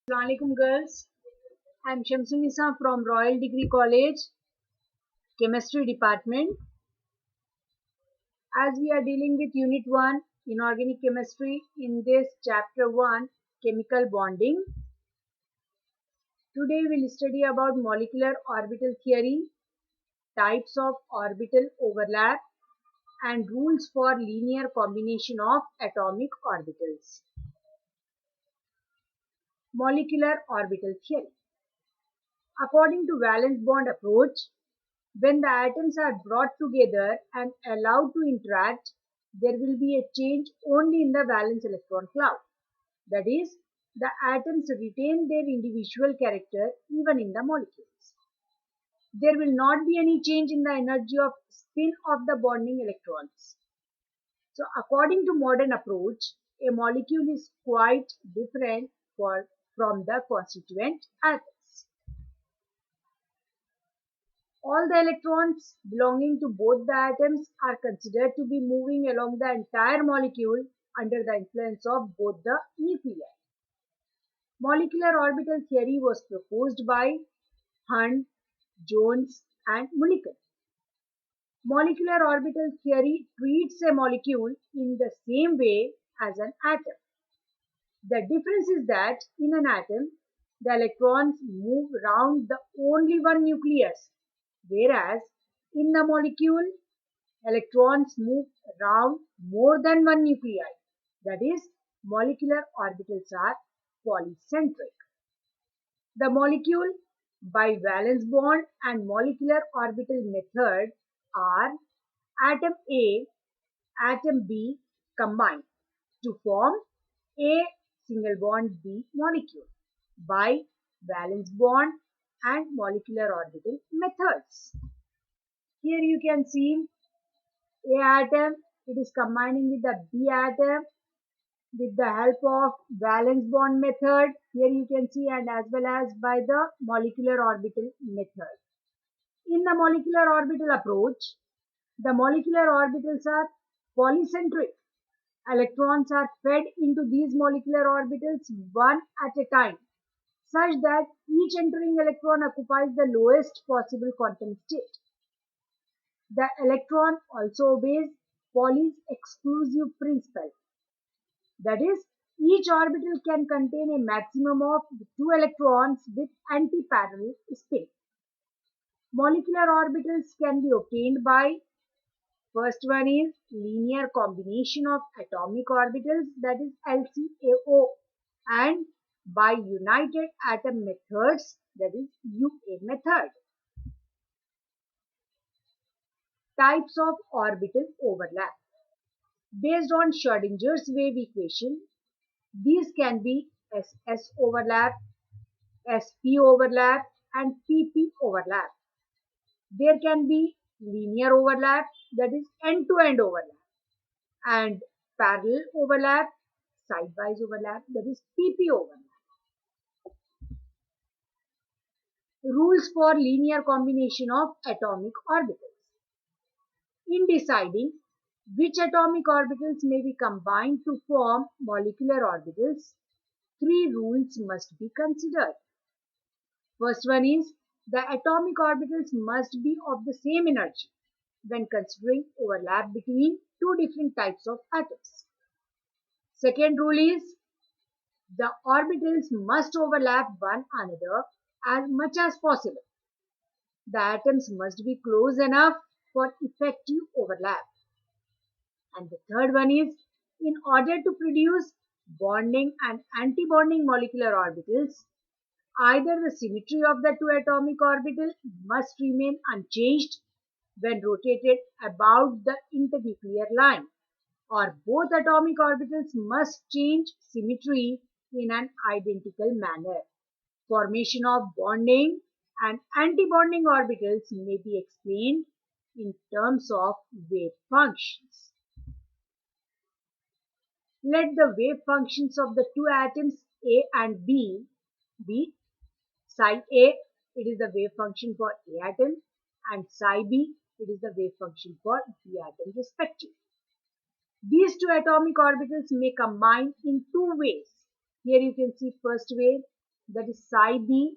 Assalamualaikum girls. I'm Shamsunisa from Royal Degree College, Chemistry Department. As we are dealing with Unit 1, Inorganic Chemistry, in this Chapter 1, Chemical Bonding. Today we'll study about molecular orbital theory, types of orbital overlap, and rules for linear combination of atomic orbitals. Molecular orbital theory. According to valence bond approach, when the atoms are brought together and allowed to interact, there will be a change only in the valence electron cloud. That is, the atoms retain their individual character even in the molecules. There will not be any change in the energy of spin of the bonding electrons. So according to modern approach, a molecule is quite different from the constituent atoms. All the electrons belonging to both the atoms are considered to be moving along the entire molecule under the influence of both the nuclei. Molecular orbital theory was proposed by Hunt, Jones, and Mulliken. Molecular orbital theory treats a molecule in the same way as an atom. The difference is that in an atom, the electrons move around the only one nucleus, whereas in the molecule, electrons move around more than one nuclei. That is, molecular orbitals are polycentric. The molecule by valence bond and molecular orbital method are atom A, atom B combined to form A single bond B molecule by valence bond and molecular orbital methods. Here you can see A atom, it is combining with the B atom with the help of valence bond method. Here you can see, and as well as by the molecular orbital method. In the molecular orbital approach, the molecular orbitals are polycentric. Electrons are fed into these molecular orbitals one at a time, such that each entering electron occupies the lowest possible quantum state. The electron also obeys Pauli's exclusive principle. That is, each orbital can contain a maximum of 2 electrons with antiparallel spin. Molecular orbitals can be obtained by, first one is linear combination of atomic orbitals, that is LCAO, and by united atom methods, that is UA method. Types of orbital overlap. Based on Schrödinger's wave equation, these can be SS overlap, SP overlap, and PP overlap. There can be linear overlap, that is end-to-end overlap, and parallel overlap, side-wise overlap, that is PP overlap. Rules for linear combination of atomic orbitals. In deciding which atomic orbitals may be combined to form molecular orbitals, 3 rules must be considered. First one is the atomic orbitals must be of the same energy when considering overlap between 2 different types of atoms. Second rule is the orbitals must overlap one another as much as possible. The atoms must be close enough for effective overlap. And the third one is, in order to produce bonding and antibonding molecular orbitals, either the symmetry of the 2 atomic orbitals must remain unchanged when rotated about the internuclear line, or both atomic orbitals must change symmetry in an identical manner. Formation of bonding and antibonding orbitals may be explained in terms of wave functions. Let the wave functions of the 2 atoms A and B be psi A, it is the wave function for A atom, and psi B, it is the wave function for B atom respectively. These 2 atomic orbitals may combine in 2 ways. Here you can see first way, that is psi b.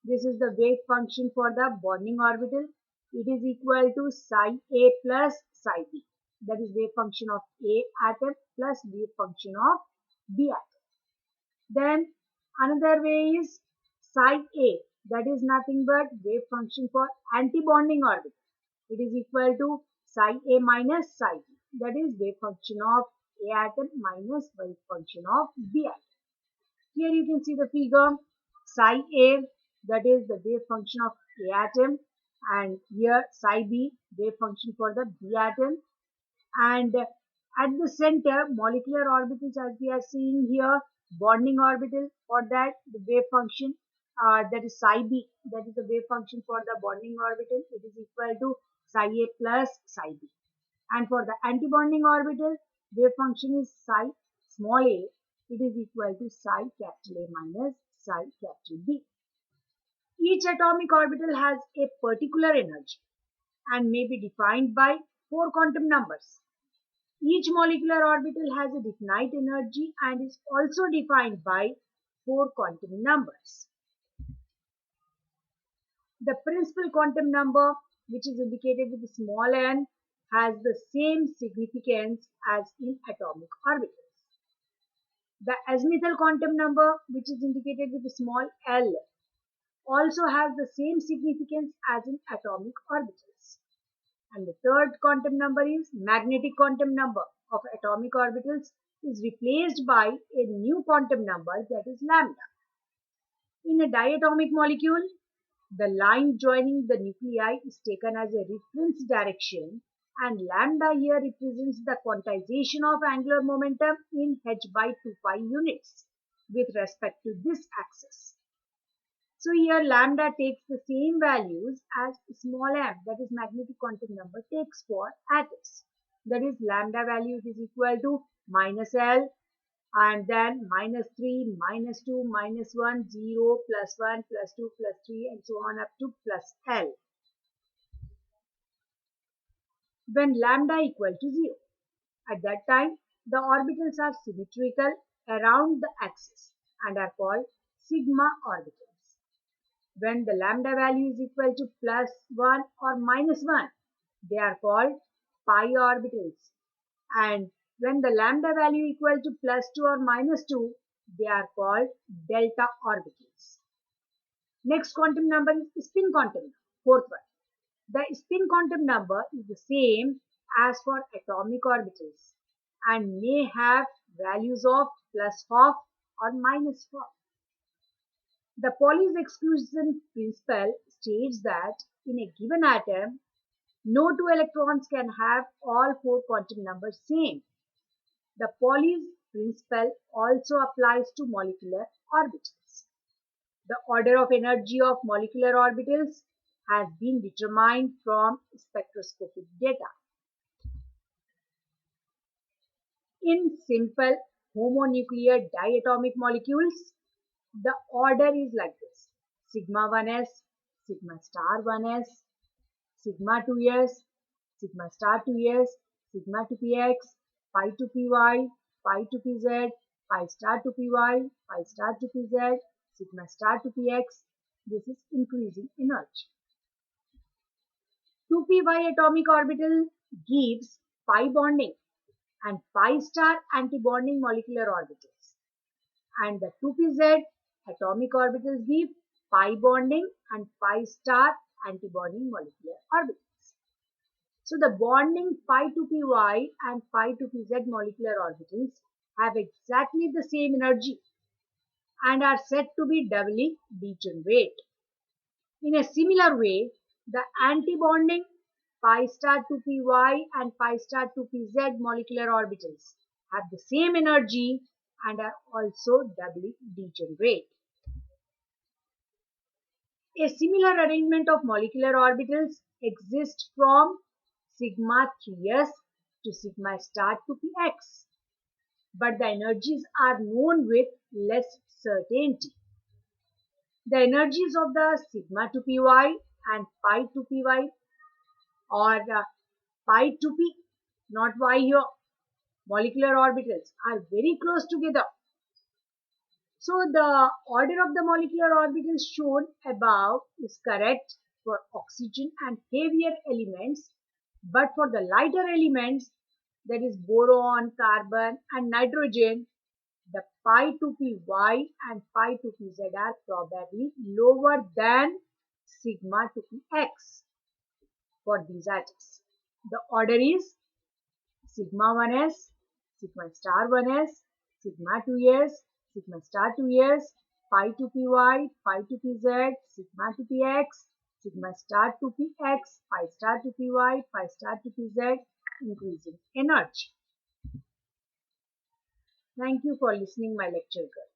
This is the wave function for the bonding orbital. It is equal to psi a plus psi b. That is wave function of A atom plus wave function of B atom. Then another way is psi a. That is nothing but wave function for anti-bonding orbital. It is equal to psi a minus psi b. That is wave function of A atom minus wave function of B atom. Here you can see the figure. Psi a, that is the wave function of A atom, and here psi b, wave function for the B atom, and at the center molecular orbitals, as we are seeing here, bonding orbital. For that, the wave function, that is psi b, that is the wave function for the bonding orbital. It is equal to psi a plus psi b. And for the antibonding orbital, wave function is psi small a. It is equal to psi capital A minus psi capital B. Each atomic orbital has a particular energy and may be defined by 4 quantum numbers. Each molecular orbital has a definite energy and is also defined by 4 quantum numbers. The principal quantum number, which is indicated with small n, has the same significance as in atomic orbitals. The azimuthal quantum number, which is indicated with small l, also has the same significance as in atomic orbitals. And the third quantum number is magnetic quantum number of atomic orbitals is replaced by a new quantum number, that is lambda. In a diatomic molecule, the line joining the nuclei is taken as a reference direction, and lambda here represents the quantization of angular momentum in h by 2 pi units with respect to this axis. So here lambda takes the same values as small m, that is magnetic quantum number, takes for atoms. That is lambda value is equal to minus L, and then minus 3, minus 2, minus 1, 0, plus 1, plus 2, plus 3, and so on up to plus L. When lambda equal to 0, at that time the orbitals are symmetrical around the axis and are called sigma orbitals. When the lambda value is equal to plus 1 or minus 1, they are called pi orbitals. And when the lambda value equal to plus 2 or minus 2, they are called delta orbitals. Next quantum number is spin quantum number, fourth one. The spin quantum number is the same as for atomic orbitals and may have values of plus half or minus half. The Pauli's exclusion principle states that in a given atom, no two electrons can have all 4 quantum numbers same. The Pauli's principle also applies to molecular orbitals. The order of energy of molecular orbitals has been determined from spectroscopic data. In simple homonuclear diatomic molecules, the order is like this: sigma 1s, sigma star 1s, sigma 2s, sigma star 2s, sigma 2px, pi 2py, pi 2pz, pi star 2py, pi star 2pz, sigma star 2px. This is increasing energy. 2py atomic orbital gives pi bonding and pi star antibonding molecular orbitals, and the 2pz atomic orbitals give pi bonding and pi star antibonding molecular orbitals. So the bonding pi 2py and pi 2pz molecular orbitals have exactly the same energy and are said to be doubly degenerate. In a similar way, the antibonding pi star 2py and pi star 2pz molecular orbitals have the same energy and are also doubly degenerate. A similar arrangement of molecular orbitals exists from sigma 3s to sigma star 2px, but the energies are known with less certainty. The energies of the sigma 2py and pi 2py or pi 2p, not y here, molecular orbitals are very close together. So the order of the molecular orbitals shown above is correct for oxygen and heavier elements, but for the lighter elements, that is boron, carbon and nitrogen, the pi 2py and pi 2pz are probably lower than sigma 2px for these atoms. The order is sigma 1s, sigma star 1s, sigma 2s, sigma star 2s, pi 2py, pi 2pz, sigma 2px, sigma star 2px, pi star 2py, pi star 2pz, increasing energy. Thank you for listening my lecture, girl.